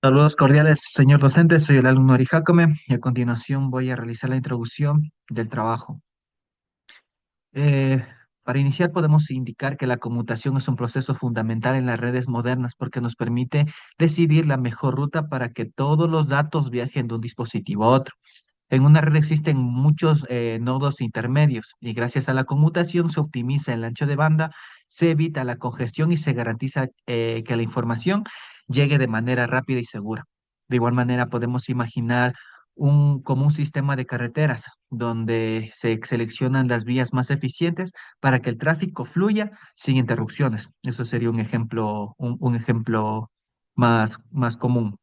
Saludos cordiales, señor docente. Soy el alumno Ari Jacome y a continuación voy a realizar la introducción del trabajo. Eh, para iniciar, podemos indicar que la conmutación es un proceso fundamental en las redes modernas porque nos permite decidir la mejor ruta para que todos los datos viajen de un dispositivo a otro. En una red existen muchos nodos intermedios y gracias a la conmutación se optimiza el ancho de banda, se evita la congestión y se garantiza que la información llegue de manera rápida y segura. De igual manera, podemos imaginar como un sistema de carreteras donde se seleccionan las vías más eficientes para que el tráfico fluya sin interrupciones. Eso sería un ejemplo más común.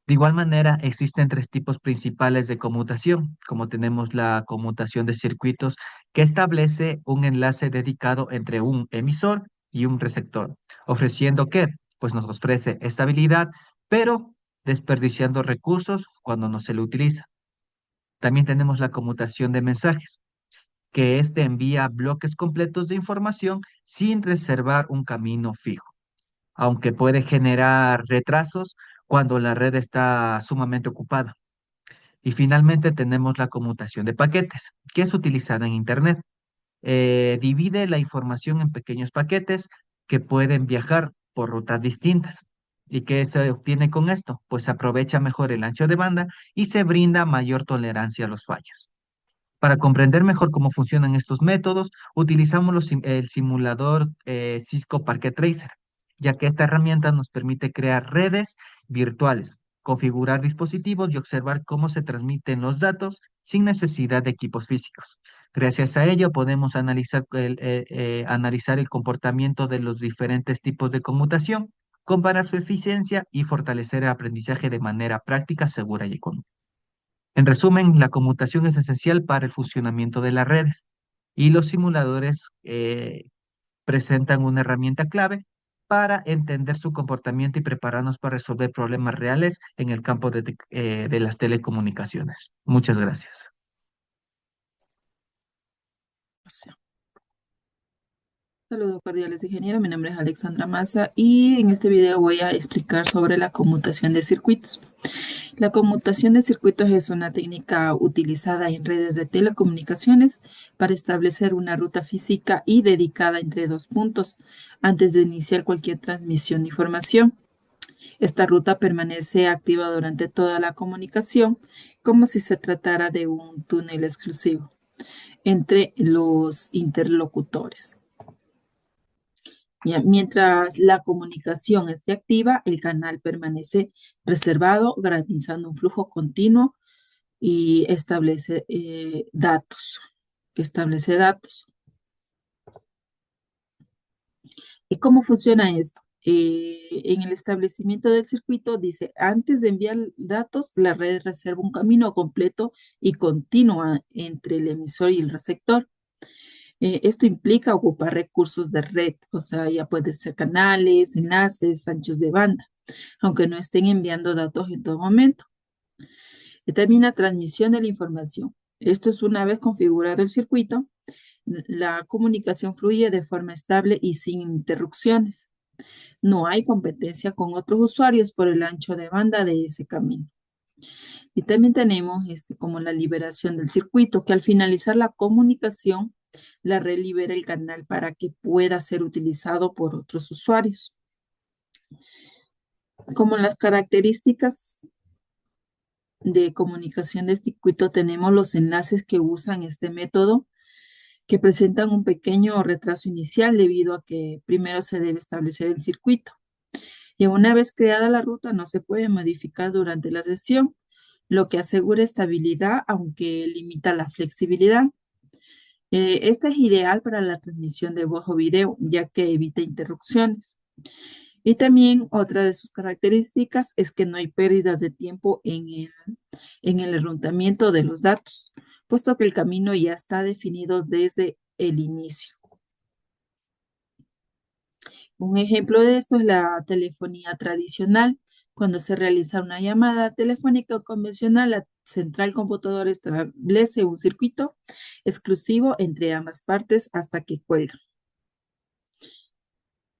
De igual manera, existen tres tipos principales de conmutación, como tenemos la conmutación de circuitos, que establece un enlace dedicado entre un emisor y un receptor, ofreciendo que, pues nos ofrece estabilidad, pero desperdiciando recursos cuando no se le utiliza. También tenemos la conmutación de mensajes, que este envía bloques completos de información sin reservar un camino fijo, aunque puede generar retrasos cuando la red está sumamente ocupada. Y finalmente tenemos la conmutación de paquetes, que es utilizada en Internet. Divide la información en pequeños paquetes que pueden viajar por rutas distintas. ¿Y qué se obtiene con esto? Pues se aprovecha mejor el ancho de banda y se brinda mayor tolerancia a los fallos. Para comprender mejor cómo funcionan estos métodos, utilizamos el simulador Cisco Packet Tracer, ya que esta herramienta nos permite crear redes virtuales, configurar dispositivos y observar cómo se transmiten los datos sin necesidad de equipos físicos. Gracias a ello podemos analizar el comportamiento de los diferentes tipos de conmutación, comparar su eficiencia y fortalecer el aprendizaje de manera práctica, segura y económica. En resumen, la conmutación es esencial para el funcionamiento de las redes y los simuladores presentan una herramienta clave para entender su comportamiento y prepararnos para resolver problemas reales en el campo de las telecomunicaciones. Muchas gracias. Saludos cordiales, ingeniero. Mi nombre es Alexandra Maza y en este video voy a explicar sobre la conmutación de circuitos. La conmutación de circuitos es una técnica utilizada en redes de telecomunicaciones para establecer una ruta física y dedicada entre dos puntos antes de iniciar cualquier transmisión de información. Esta ruta permanece activa durante toda la comunicación, como si se tratara de un túnel exclusivo entre los interlocutores. Mientras la comunicación esté activa, el canal permanece reservado, garantizando un flujo continuo y establece datos. ¿Y cómo funciona esto? En el establecimiento del circuito dice, antes de enviar datos, la red reserva un camino completo y continuo entre el emisor y el receptor. Esto implica ocupar recursos de red, o sea, ya puede ser canales, enlaces, anchos de banda, aunque no estén enviando datos en todo momento. Determina transmisión de la información. Esto es una vez configurado el circuito, la comunicación fluye de forma estable y sin interrupciones. No hay competencia con otros usuarios por el ancho de banda de ese camino. Y también tenemos como la liberación del circuito, que al finalizar la comunicación, la red libera el canal para que pueda ser utilizado por otros usuarios. Como las características de comunicación de circuito, tenemos los enlaces que usan este método, que presentan un pequeño retraso inicial debido a que primero se debe establecer el circuito. Y una vez creada la ruta, no se puede modificar durante la sesión, lo que asegura estabilidad, aunque limita la flexibilidad. Esta es ideal para la transmisión de voz o video, ya que evita interrupciones. Y también otra de sus características es que no hay pérdidas de tiempo en el enrutamiento de los datos, puesto que el camino ya está definido desde el inicio. Un ejemplo de esto es la telefonía tradicional. Cuando se realiza una llamada telefónica convencional, la central computadora establece un circuito exclusivo entre ambas partes hasta que cuelga.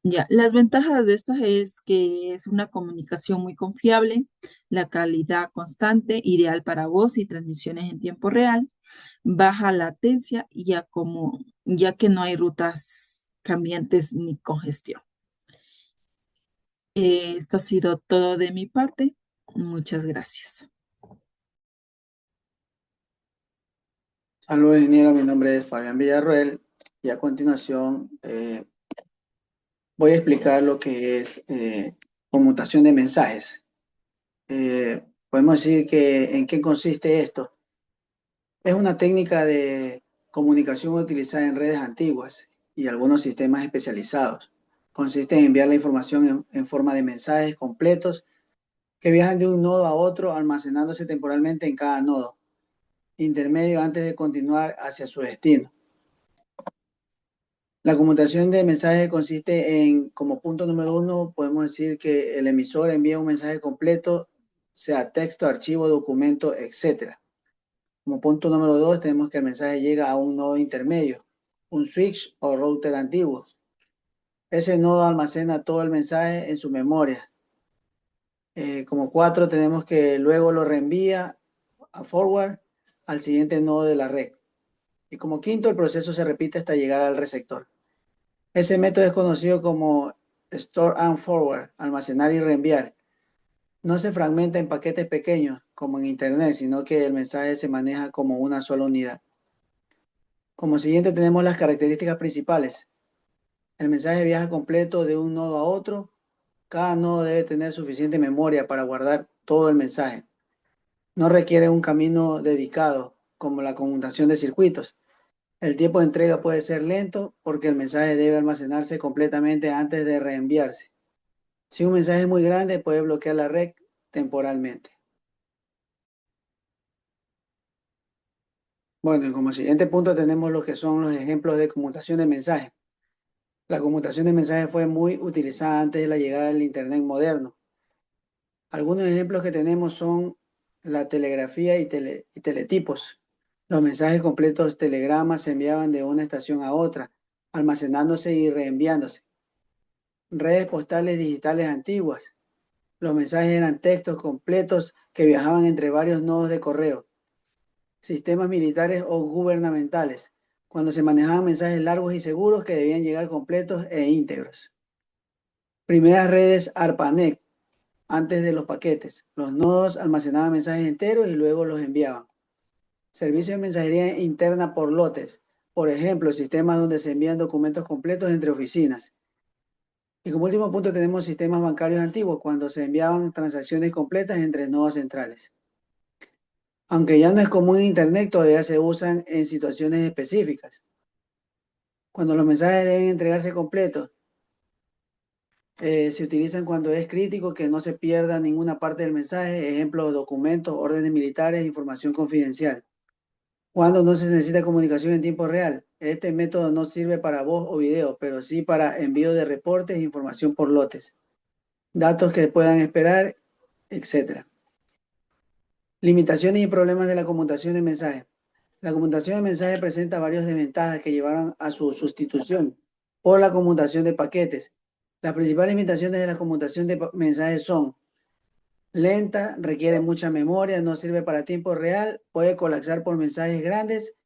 Ya, las ventajas de esta es que es una comunicación muy confiable, la calidad constante, ideal para voz y transmisiones en tiempo real, baja latencia ya que no hay rutas cambiantes ni congestión. Esto ha sido todo de mi parte. Muchas gracias. Saludos, ingeniero. Mi nombre es Fabián Villarroel y a continuación voy a explicar lo que es conmutación de mensajes. Podemos decir que en qué consiste esto. Es una técnica de comunicación utilizada en redes antiguas y algunos sistemas especializados. Consiste en enviar la información en forma de mensajes completos que viajan de un nodo a otro, almacenándose temporalmente en cada nodo intermedio antes de continuar hacia su destino. La conmutación de mensajes consiste en, como punto número uno, podemos decir que el emisor envía un mensaje completo, sea texto, archivo, documento, etcétera. Como punto número dos, tenemos que el mensaje llega a un nodo intermedio, un switch o router antiguo. Ese nodo almacena todo el mensaje en su memoria. Como cuatro, tenemos que luego lo reenvía a forward al siguiente nodo de la red. Y como quinto, el proceso se repite hasta llegar al receptor. Ese método es conocido como Store and Forward, almacenar y reenviar. No se fragmenta en paquetes pequeños como en Internet, sino que el mensaje se maneja como una sola unidad. Como siguiente tenemos las características principales. El mensaje viaja completo de un nodo a otro. Cada nodo debe tener suficiente memoria para guardar todo el mensaje. No requiere un camino dedicado, como la conmutación de circuitos. El tiempo de entrega puede ser lento porque el mensaje debe almacenarse completamente antes de reenviarse. Si un mensaje es muy grande, puede bloquear la red temporalmente. Bueno, y como siguiente punto tenemos lo que son los ejemplos de conmutación de mensajes. La conmutación de mensajes fue muy utilizada antes de la llegada del Internet moderno. Algunos ejemplos que tenemos son la telegrafía y teletipos. Los mensajes completos telegramas se enviaban de una estación a otra, almacenándose y reenviándose. Redes postales digitales antiguas. Los mensajes eran textos completos que viajaban entre varios nodos de correo. Sistemas militares o gubernamentales, cuando se manejaban mensajes largos y seguros que debían llegar completos e íntegros. Primeras redes ARPANET, antes de los paquetes. Los nodos almacenaban mensajes enteros y luego los enviaban. Servicio de mensajería interna por lotes. Por ejemplo, sistemas donde se envían documentos completos entre oficinas. Y como último punto tenemos sistemas bancarios antiguos, cuando se enviaban transacciones completas entre nodos centrales. Aunque ya no es común en Internet, todavía se usan en situaciones específicas. Cuando los mensajes deben entregarse completos, se utilizan cuando es crítico que no se pierda ninguna parte del mensaje, ejemplo, documentos, órdenes militares, información confidencial. Cuando no se necesita comunicación en tiempo real, este método no sirve para voz o video, pero sí para envío de reportes e información por lotes, datos que puedan esperar, etcétera. Limitaciones y problemas de la conmutación de mensajes. La conmutación de mensajes presenta varias desventajas que llevaron a su sustitución por la conmutación de paquetes. Las principales limitaciones de la conmutación de mensajes son lenta, requiere mucha memoria, no sirve para tiempo real, puede colapsar por mensajes grandes,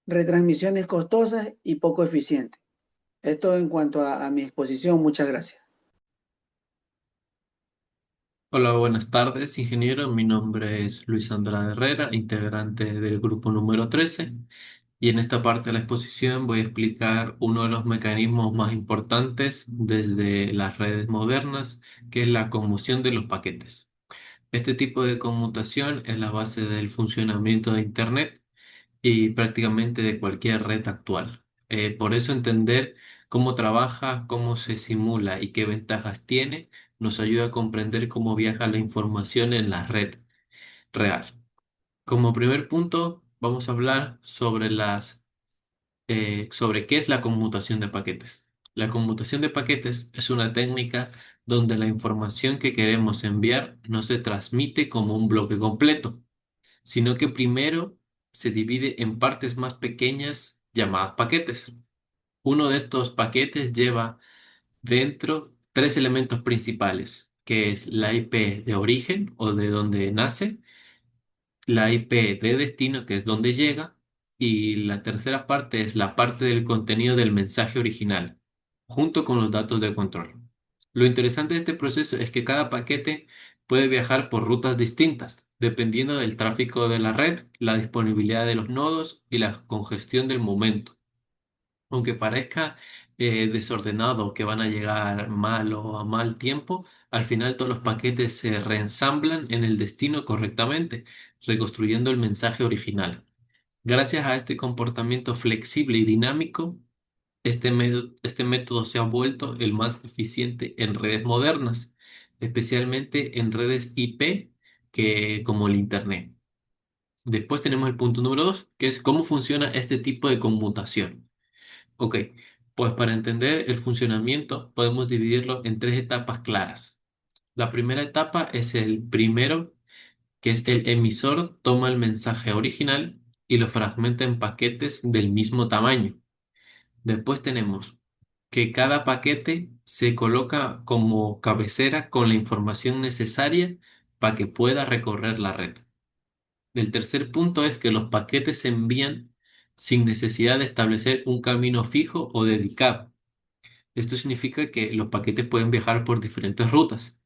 retransmisiones costosas y poco eficiente. Esto en cuanto a mi exposición. Muchas gracias. Hola, buenas tardes, ingeniero. Mi nombre es Luis Andrade Herrera, integrante del grupo número 13, y en esta parte de la exposición voy a explicar uno de los mecanismos más importantes desde las redes modernas, que es la conmutación de los paquetes. Este tipo de conmutación es la base del funcionamiento de Internet y prácticamente de cualquier red actual. Por eso entender cómo trabaja, cómo se simula y qué ventajas tiene, nos ayuda a comprender cómo viaja la información en la red real. Como primer punto, vamos a hablar sobre qué es la conmutación de paquetes. La conmutación de paquetes es una técnica donde la información que queremos enviar no se transmite como un bloque completo, sino que primero se divide en partes más pequeñas llamadas paquetes. Uno de estos paquetes lleva dentro tres elementos principales, que es la IP de origen o de donde nace, la IP de destino, que es donde llega, y la tercera parte es la parte del contenido del mensaje original, junto con los datos de control. Lo interesante de este proceso es que cada paquete puede viajar por rutas distintas, dependiendo del tráfico de la red, la disponibilidad de los nodos y la congestión del momento. Aunque parezca desordenado que van a llegar mal o a mal tiempo, al final todos los paquetes se reensamblan en el destino correctamente, reconstruyendo el mensaje original. Gracias a este comportamiento flexible y dinámico, este método se ha vuelto el más eficiente en redes modernas, especialmente en redes IP como el Internet. Después tenemos el punto número 2, que es cómo funciona este tipo de conmutación. Ok, pues para entender el funcionamiento podemos dividirlo en tres etapas claras. La primera etapa es el primero, que es el emisor toma el mensaje original y lo fragmenta en paquetes del mismo tamaño. Después tenemos que cada paquete se coloca como cabecera con la información necesaria para que pueda recorrer la red. El tercer punto es que los paquetes se envían sin necesidad de establecer un camino fijo o dedicado. Esto significa que los paquetes pueden viajar por diferentes rutas.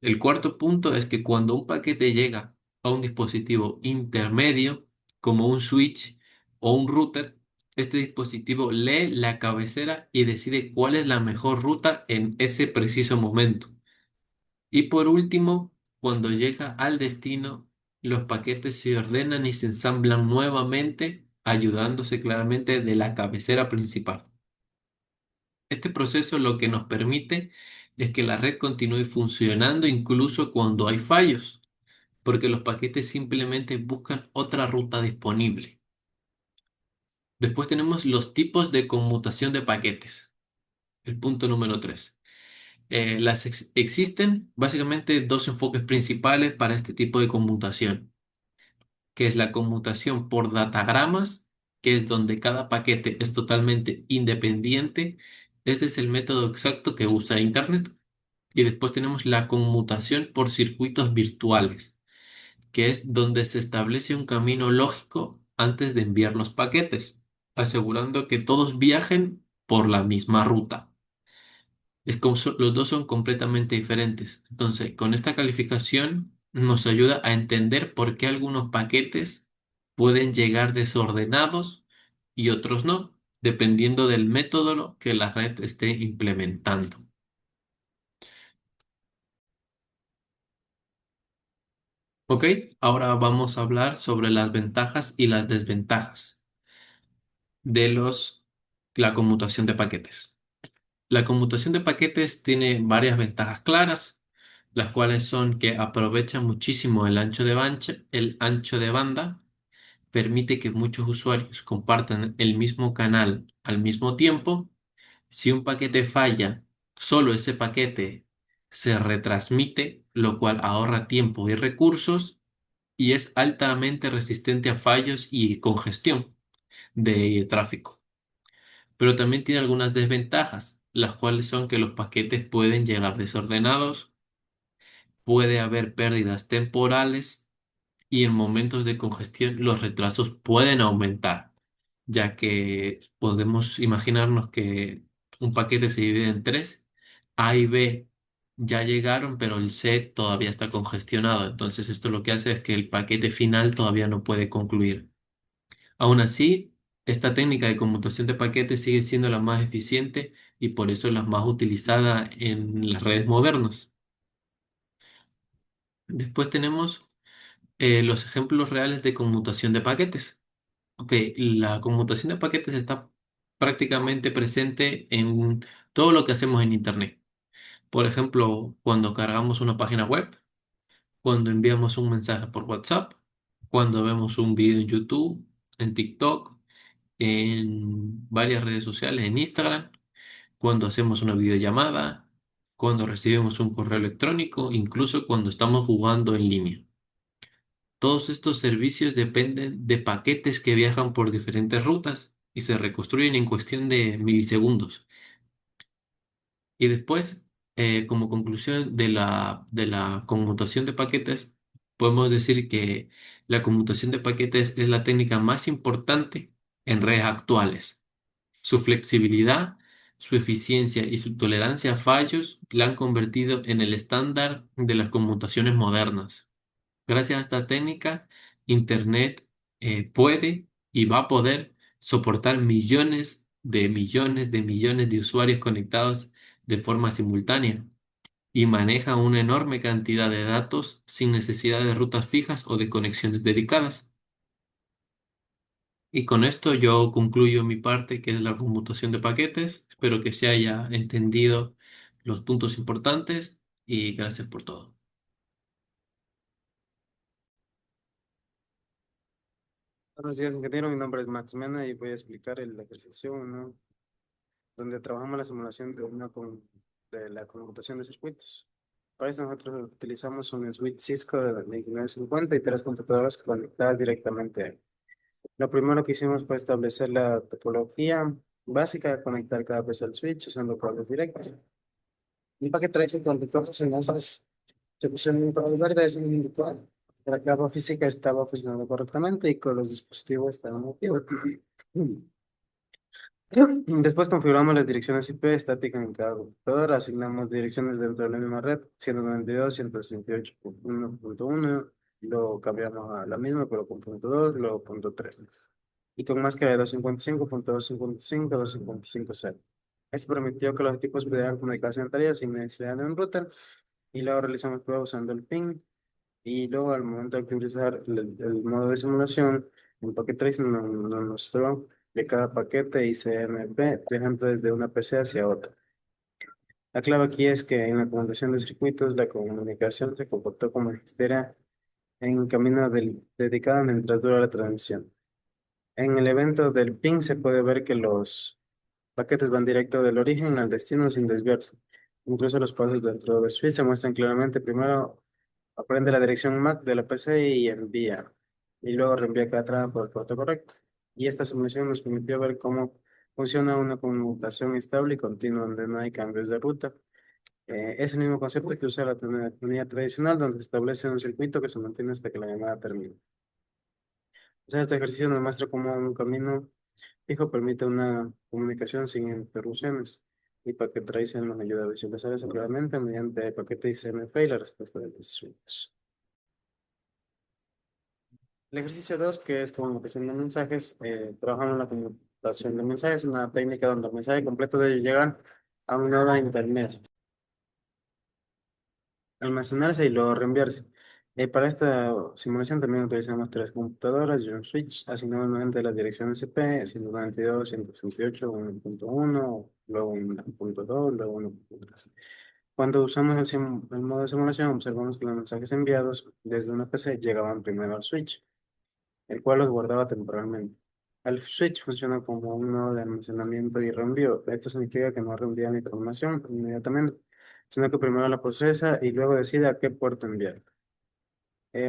El cuarto punto es que cuando un paquete llega a un dispositivo intermedio, como un switch o un router, este dispositivo lee la cabecera y decide cuál es la mejor ruta en ese preciso momento. Y por último, cuando llega al destino, los paquetes se ordenan y se ensamblan nuevamente, ayudándose claramente de la cabecera principal. Este proceso lo que nos permite es que la red continúe funcionando incluso cuando hay fallos, porque los paquetes simplemente buscan otra ruta disponible. Después tenemos los tipos de conmutación de paquetes. El punto número 3. Existen básicamente dos enfoques principales para este tipo de conmutación, que es la conmutación por datagramas, que es donde cada paquete es totalmente independiente. Este es el método exacto que usa Internet. Y después tenemos la conmutación por circuitos virtuales, que es donde se establece un camino lógico antes de enviar los paquetes, asegurando que todos viajen por la misma ruta. Los dos son completamente diferentes. Entonces, con esta calificación nos ayuda a entender por qué algunos paquetes pueden llegar desordenados y otros no, dependiendo del método que la red esté implementando. Ok, ahora vamos a hablar sobre las ventajas y las desventajas de la conmutación de paquetes. La conmutación de paquetes tiene varias ventajas claras, las cuales son que aprovecha muchísimo el ancho de banda, permite que muchos usuarios compartan el mismo canal al mismo tiempo. Si un paquete falla, solo ese paquete se retransmite, lo cual ahorra tiempo y recursos y es altamente resistente a fallos y congestión de tráfico. Pero también tiene algunas desventajas, las cuales son que los paquetes pueden llegar desordenados, puede haber pérdidas temporales y en momentos de congestión los retrasos pueden aumentar, ya que podemos imaginarnos que un paquete se divide en tres, A y B ya llegaron, pero el C todavía está congestionado, entonces esto lo que hace es que el paquete final todavía no puede concluir. Aún así, esta técnica de conmutación de paquetes sigue siendo la más eficiente y por eso es la más utilizada en las redes modernas. Después tenemos los ejemplos reales de conmutación de paquetes. Ok, la conmutación de paquetes está prácticamente presente en todo lo que hacemos en Internet. Por ejemplo, cuando cargamos una página web, cuando enviamos un mensaje por WhatsApp, cuando vemos un video en YouTube, en TikTok, en varias redes sociales, en Instagram, cuando hacemos una videollamada, cuando recibimos un correo electrónico, incluso cuando estamos jugando en línea. Todos estos servicios dependen de paquetes que viajan por diferentes rutas y se reconstruyen en cuestión de milisegundos. Y después, como conclusión de la conmutación de paquetes, podemos decir que la conmutación de paquetes es la técnica más importante en redes actuales. Su flexibilidad, su eficiencia y su tolerancia a fallos la han convertido en el estándar de las conmutaciones modernas. Gracias a esta técnica, Internet puede y va a poder soportar millones de millones de millones de usuarios conectados de forma simultánea y maneja una enorme cantidad de datos sin necesidad de rutas fijas o de conexiones dedicadas. Y con esto yo concluyo mi parte, que es la conmutación de paquetes. Espero que se haya entendido los puntos importantes y gracias por todo. Buenos días, ingeniero. Mi nombre es Max Mena y voy a explicar el ejercicio 1, donde trabajamos la simulación de la computación de circuitos. Para eso nosotros utilizamos un switch Cisco de 2950 y tres computadoras conectadas directamente a él. Lo primero que hicimos fue establecer la topología básica de conectar cada pieza al switch usando cables directos. Un paquete tradicional con todos los enlaces se pusieron en color verde, es un indicador. La capa física estaba funcionando correctamente y con los dispositivos estaban activos. Después configuramos las direcciones IP estáticas en cada computadora, asignamos direcciones dentro de la misma red, 192.168.1.1, luego cambiamos a la misma, pero con punto 2, luego punto 3. Y con máscara de 255.255, 255.0. Esto permitió que los equipos pudieran comunicarse entre ellos sin necesidad de un router, y luego realizamos pruebas usando el ping, y luego al momento de utilizar el modo de simulación, el paquete trace nos mostró de cada paquete ICMP viajando desde una PC hacia otra. La clave aquí es que en la comunicación de circuitos, la comunicación se comportó como si estuviera en un camino dedicado mientras dura la transmisión. En el evento del ping se puede ver que los paquetes van directo del origen al destino sin desviarse. Incluso los pasos dentro del switch se muestran claramente. Primero aprende la dirección MAC de la PC y envía, y luego reenvía cada trama por el puerto correcto. Y esta simulación nos permitió ver cómo funciona una conmutación estable y continua donde no hay cambios de ruta. Es el mismo concepto que usa la telefonía tradicional, donde se establece un circuito que se mantiene hasta que la llamada termine. O sea, este ejercicio nos muestra cómo un camino fijo permite una comunicación sin interrupciones. Y Packet Tracer nos ayuda a visualizar eso claramente mediante el paquete ICMP y la respuesta del switch. El ejercicio 2, que es comunicación de mensajes, trabajamos en la comunicación de mensajes, una técnica donde el mensaje completo debe llegar a un nodo intermedio, almacenarse y luego reenviarse. Para esta simulación también utilizamos tres computadoras y un switch, asignamos nuevamente las direcciones IP, 192, 168, 1.1, luego 1.2, luego 1.3. Cuando usamos el modo de simulación, observamos que los mensajes enviados desde una PC llegaban primero al switch, el cual los guardaba temporalmente. El switch funciona como un nodo de almacenamiento y reenvío. Esto significa que no reenvía la información inmediatamente, sino que primero la procesa y luego decide a qué puerto enviar.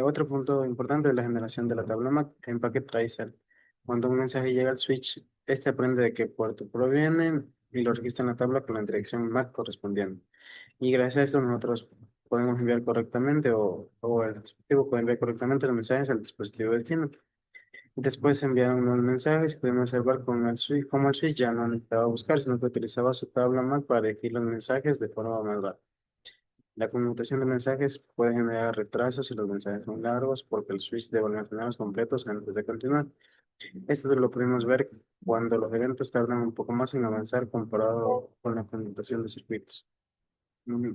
Otro punto importante es la generación de la tabla MAC en Packet Tracer. Cuando un mensaje llega al switch, este aprende de qué puerto proviene y lo registra en la tabla con la dirección MAC correspondiente. Y gracias a esto nosotros podemos enviar correctamente o el dispositivo puede enviar correctamente los mensajes al dispositivo destino. Después enviaron unos mensajes y pudimos observar con el switch, cómo el switch ya no necesitaba buscar, sino que utilizaba su tabla MAC para elegir los mensajes de forma más rápida. La conmutación de mensajes puede generar retrasos si los mensajes son largos porque el switch debe almacenarlos completos antes de continuar. Esto lo pudimos ver cuando los eventos tardan un poco más en avanzar comparado con la conmutación de circuitos.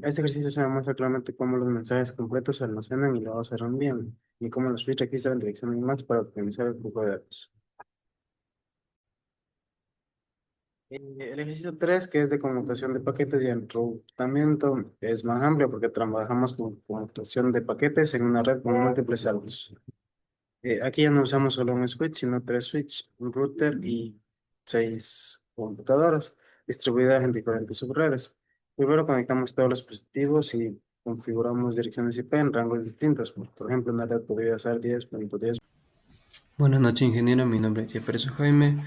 Este ejercicio se demuestra claramente cómo los mensajes completos se almacenan y luego se reenvían, y cómo los switch registran direcciones MAC para optimizar el flujo de datos. El ejercicio 3, que es de conmutación de paquetes y enrutamiento, es más amplio porque trabajamos con conmutación de paquetes en una red con múltiples saltos. Aquí ya no usamos solo un switch, sino tres switches, un router y 6 computadoras distribuidas en diferentes subredes. Primero conectamos todos los dispositivos y configuramos direcciones IP en rangos distintos. Por ejemplo, una red podría ser 10.10. Buenas noches, ingeniero. Mi nombre es Jefferson Jaime.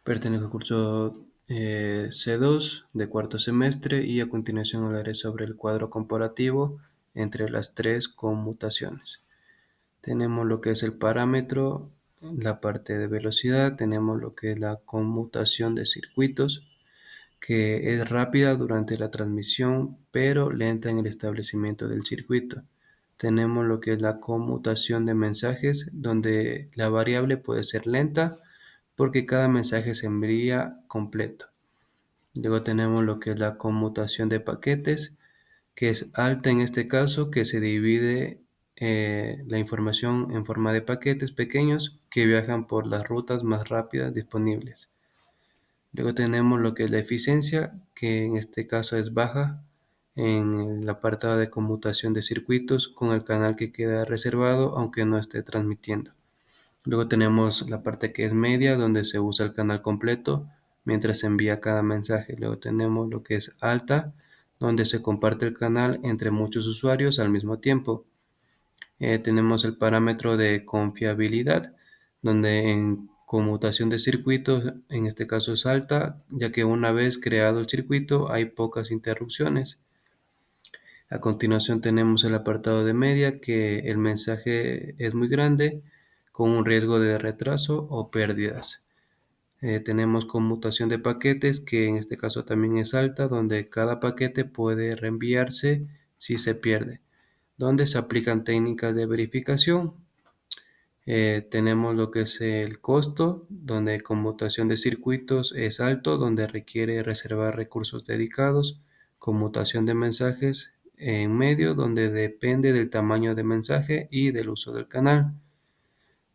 Pertenezco al curso C2 de cuarto semestre, y a continuación hablaré sobre el cuadro comparativo entre las tres conmutaciones. Tenemos lo que es el parámetro, la parte de velocidad, tenemos lo que es la conmutación de circuitos, que es rápida durante la transmisión, pero lenta en el establecimiento del circuito. Tenemos lo que es la conmutación de mensajes, donde la variable puede ser lenta porque cada mensaje se envía completo. Luego tenemos lo que es la conmutación de paquetes, que es alta en este caso, que se divide la información en forma de paquetes pequeños que viajan por las rutas más rápidas disponibles. Luego tenemos lo que es la eficiencia, que en este caso es baja en el apartado de conmutación de circuitos con el canal que queda reservado aunque no esté transmitiendo. Luego tenemos la parte que es media, donde se usa el canal completo mientras se envía cada mensaje. Luego tenemos lo que es alta, donde se comparte el canal entre muchos usuarios al mismo tiempo. Tenemos el parámetro de confiabilidad, donde en conmutación de circuitos, en este caso es alta, ya que una vez creado el circuito hay pocas interrupciones. A continuación tenemos el apartado de media, que el mensaje es muy grande, con un riesgo de retraso o pérdidas. Tenemos conmutación de paquetes, que en este caso también es alta, donde cada paquete puede reenviarse si se pierde, donde se aplican técnicas de verificación. Tenemos lo que es el costo, donde conmutación de circuitos es alto, donde requiere reservar recursos dedicados. Conmutación de mensajes en medio, donde depende del tamaño de mensaje y del uso del canal.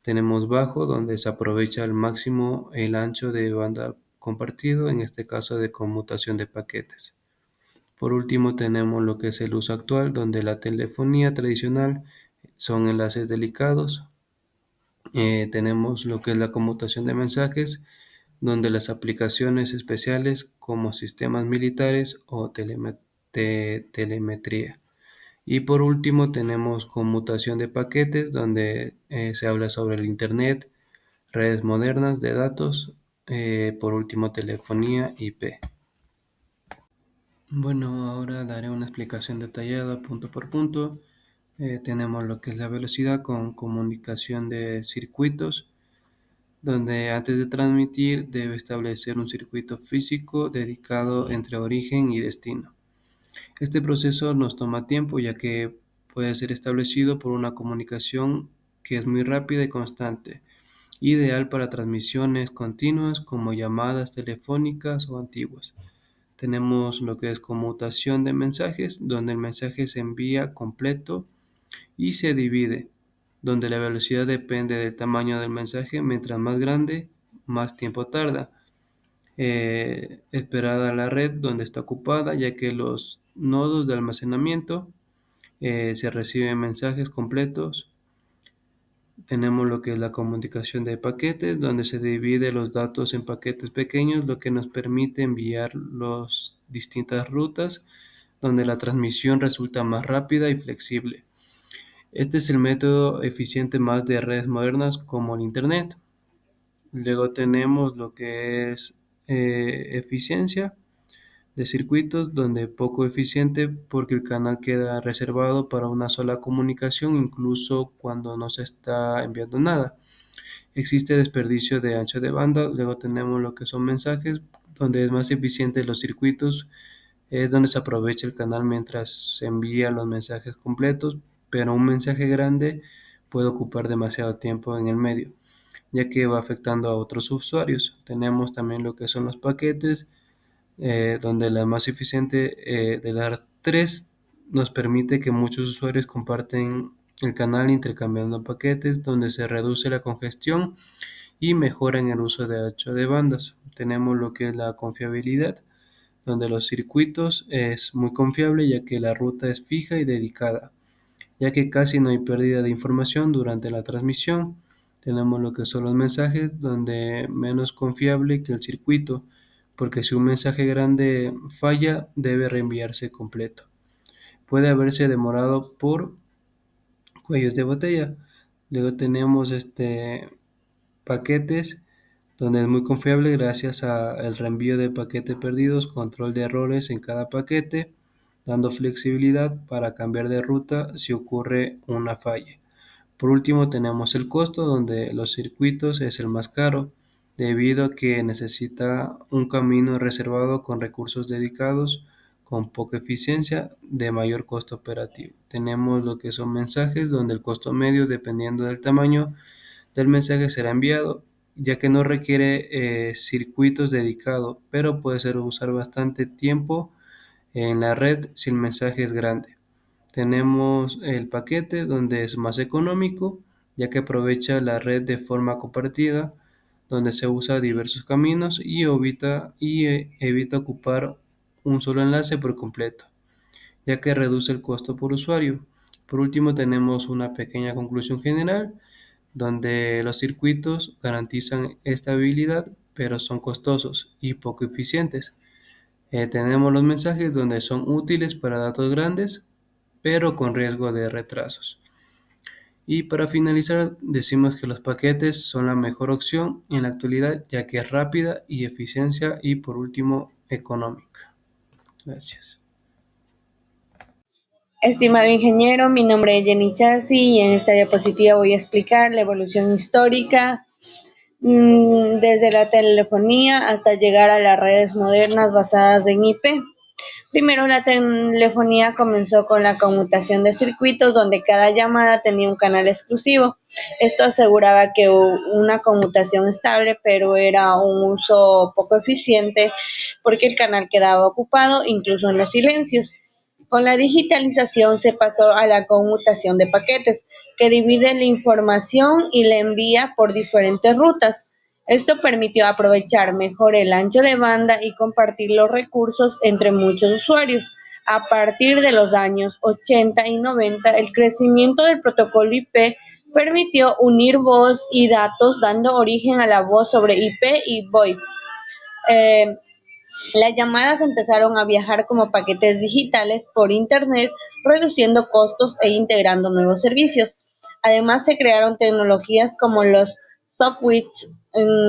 Tenemos bajo, donde se aprovecha al máximo el ancho de banda compartido, en este caso de conmutación de paquetes. Por último, tenemos lo que es el uso actual, donde la telefonía tradicional son enlaces delicados. Tenemos lo que es la conmutación de mensajes, donde las aplicaciones especiales como sistemas militares o telemetría. Y por último tenemos conmutación de paquetes, donde se habla sobre el Internet, redes modernas de datos, por último telefonía IP. Bueno, ahora daré una explicación detallada punto por punto. Tenemos lo que es la velocidad con comunicación de circuitos, donde antes de transmitir debe establecer un circuito físico dedicado entre origen y destino. Este proceso nos toma tiempo, ya que puede ser establecido por una comunicación que es muy rápida y constante, ideal para transmisiones continuas como llamadas telefónicas o antiguas. Tenemos lo que es conmutación de mensajes, donde el mensaje se envía completo y se divide, donde la velocidad depende del tamaño del mensaje. Mientras más grande, más tiempo tarda. Esperada la red donde está ocupada, ya que los nodos de almacenamiento se reciben mensajes completos. Tenemos lo que es la comunicación de paquetes, donde se divide los datos en paquetes pequeños, lo que nos permite enviar las distintas rutas, donde la transmisión resulta más rápida y flexible. Este es el método eficiente más de redes modernas como el Internet. Luego tenemos lo que es eficiencia de circuitos, donde poco eficiente porque el canal queda reservado para una sola comunicación incluso cuando no se está enviando nada. Existe desperdicio de ancho de banda. Luego tenemos lo que son mensajes, donde es más eficiente los circuitos, es donde se aprovecha el canal mientras se envía los mensajes completos, pero un mensaje grande puede ocupar demasiado tiempo en el medio, ya que va afectando a otros usuarios. Tenemos también lo que son los paquetes, donde la más eficiente de las tres nos permite que muchos usuarios comparten el canal intercambiando paquetes, donde se reduce la congestión y mejora en el uso de ancho de bandas. Tenemos lo que es la confiabilidad, donde los circuitos es muy confiable, ya que la ruta es fija y dedicada, ya que casi no hay pérdida de información durante la transmisión. Tenemos lo que son los mensajes, donde menos confiable que el circuito, porque si un mensaje grande falla, debe reenviarse completo. Puede haberse demorado por cuellos de botella. Luego tenemos paquetes, donde es muy confiable gracias al reenvío de paquetes perdidos, control de errores en cada paquete, dando flexibilidad para cambiar de ruta si ocurre una falla. Por último, tenemos el costo, donde los circuitos es el más caro, debido a que necesita un camino reservado con recursos dedicados, con poca eficiencia, de mayor costo operativo. Tenemos lo que son mensajes, donde el costo medio, dependiendo del tamaño del mensaje, será enviado, ya que no requiere circuitos dedicados, pero puede ser usar bastante tiempo en la red si el mensaje es grande. Tenemos el paquete, donde es más económico, ya que aprovecha la red de forma compartida, donde se usa diversos caminos y evita ocupar un solo enlace por completo, ya que reduce el costo por usuario. Por último, tenemos una pequeña conclusión general, donde los circuitos garantizan estabilidad, pero son costosos y poco eficientes. Tenemos los mensajes, donde son útiles para datos grandes, pero con riesgo de retrasos. Y para finalizar, decimos que los paquetes son la mejor opción en la actualidad, ya que es rápida y eficiencia, y por último, económica. Gracias. Estimado ingeniero, mi nombre es Jenny Chassi y en esta diapositiva voy a explicar la evolución histórica desde la telefonía hasta llegar a las redes modernas basadas en IP. Primero, la telefonía comenzó con la conmutación de circuitos donde cada llamada tenía un canal exclusivo. Esto aseguraba que una conmutación estable, pero era un uso poco eficiente porque el canal quedaba ocupado incluso en los silencios. Con la digitalización se pasó a la conmutación de paquetes, que divide la información y la envía por diferentes rutas. Esto permitió aprovechar mejor el ancho de banda y compartir los recursos entre muchos usuarios. A partir de los años 80 y 90, el crecimiento del protocolo IP permitió unir voz y datos, dando origen a la voz sobre IP y VoIP. Las llamadas empezaron a viajar como paquetes digitales por Internet, reduciendo costos e integrando nuevos servicios. Además, se crearon tecnologías como los software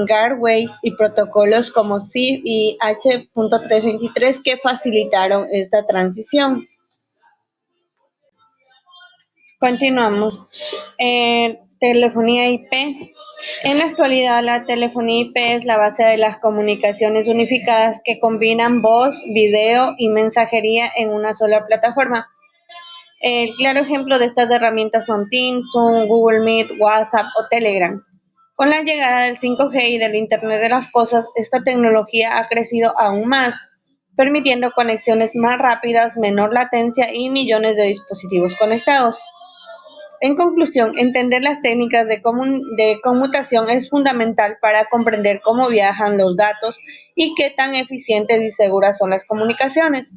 gateways y protocolos como SIP y H.323 que facilitaron esta transición. Continuamos. Telefonía IP. En la actualidad, la telefonía IP es la base de las comunicaciones unificadas que combinan voz, video y mensajería en una sola plataforma. El claro ejemplo de estas herramientas son Teams, Zoom, Google Meet, WhatsApp o Telegram. Con la llegada del 5G y del Internet de las Cosas, esta tecnología ha crecido aún más, permitiendo conexiones más rápidas, menor latencia y millones de dispositivos conectados. En conclusión, entender las técnicas de conmutación es fundamental para comprender cómo viajan los datos y qué tan eficientes y seguras son las comunicaciones.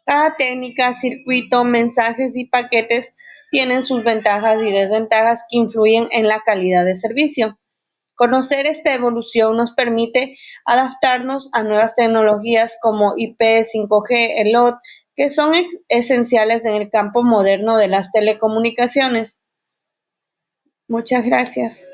Cada técnica, circuito, mensajes y paquetes tienen sus ventajas y desventajas que influyen en la calidad de servicio. Conocer esta evolución nos permite adaptarnos a nuevas tecnologías como IP, 5G, ELOT, que son esenciales en el campo moderno de las telecomunicaciones. Muchas gracias.